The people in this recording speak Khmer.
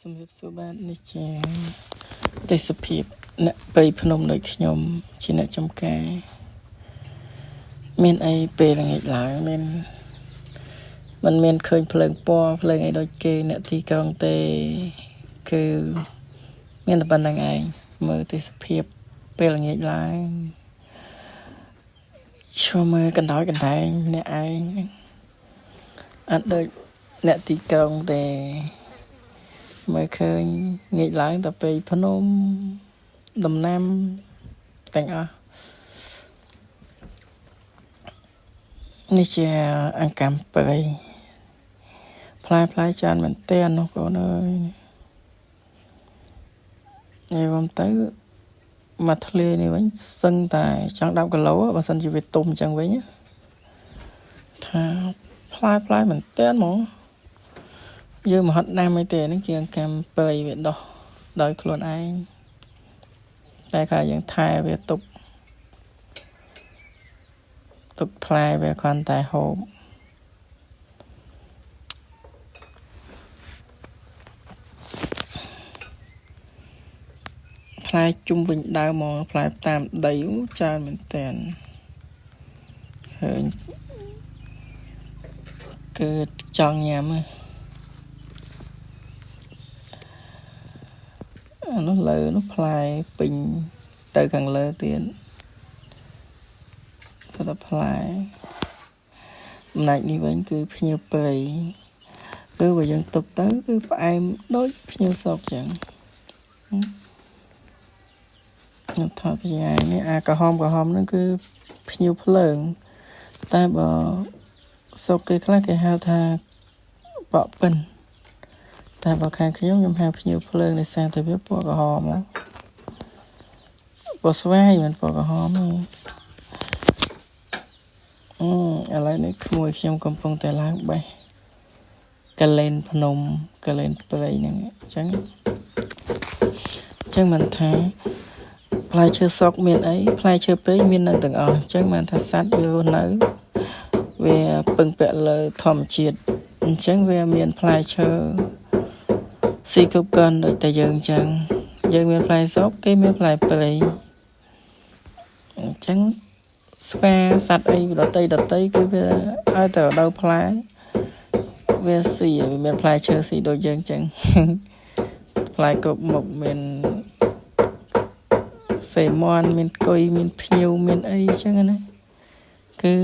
សម្រាប់សួរបាទនេះជាទេសភាពអ្នកបីភ្នំដូចខ្ញុំជាអ្នកចំការមានអីពេលល្ងាចឡើងมันមានឃើញភ្លើងពណ៌ភ្លើងអីដូចគេអ្នកទីក្រុងទេគឺមានតែប៉ុណ្្នឹងឯងមើលទេសភាពពេលល្ងាចឡើងឈ្មោះមើលកណ្ដោយកណ្ដែងអ្នកឯងអត់ដូចអ្នកទីក្រុងទេមើលឃើញងាកឡើងទៅពេលភ្នំដំណាំទាំងអស់នេះជាអង្កាំព្រៃផ្លែច្រើនមែនទែននោះបងអើយនេះខ្ញុំទៅមកធ្លានេះវិញសឹងតែចង់10គីឡូបើសិនជាវាទុំអញ្ចឹងវិញថាផ្លែមែនទែនហ្មងយើងមកហត់ណាស់មិនទេនេះជាអង្កាំព្រៃវាដោះដោយខ្លួនឯងតែថាយើងថែវាទុកផ្លែវាគ្រាន់តែហូបផ្លែជុំវិញដើមមកផ្លែតាមដីច្រើនមែនតើឃើញគឺចង់ញ៉ាំអានោះលើនោះផ្លែពេញទៅខាងលើទៀតសិតតែផ្លែអំណាចនេះវិញគឺភ្ញៀវព្រៃគឺបើយើងទុកទៅគឺផ្អែមដូចភ្ញៀវស្រុកចឹងខ្ញុំថតពីឯនេះអាក្រហមហ្នឹងគឺភ្ញៀវភ្លើងតែបើស្រុកគេខ្លះគេហៅថាបកពិនតែបើខាងខ្ញុំហៅភ្ញៀវភ្លើងនៃសារតែវាពណ៌ក្រហមពណ៌ស្វាយមិនពណ៌ក្រហមទេឥឡូវនេះក្មួយខ្ញុំកំពុងតែឡើងបេះកលែនភ្នំកលែនព្រៃហ្នឹងអញ្ចឹងមិនថាផ្លែឈើស្រុកមានអីផ្លែឈើព្រៃមាននៅទាំងអស់អញ្ចឹងបានថាសត្វវារស់នៅវាពឹងពាក់លើធម្មជាតិអញ្ចឹងវាមានផ្លែឈើស៊ីគ្រប់គ្រាន់ដូចតែយើងអញ្ចឹងយើងមានផ្លែស្រុកគេមានផ្លែព្រៃអញ្ចឹងស្វាសត្វអីដតីគឺវាឲ្យទៅដល់ផ្លែវាស៊ីវាមានផ្លែឈើស៊ីដូចយើងអញ្ចឹងផ្លែគ្រប់មុខមានសេមន់មានគុយមានភ្ញៀវមានអីអញ្ចឹងណាគឺ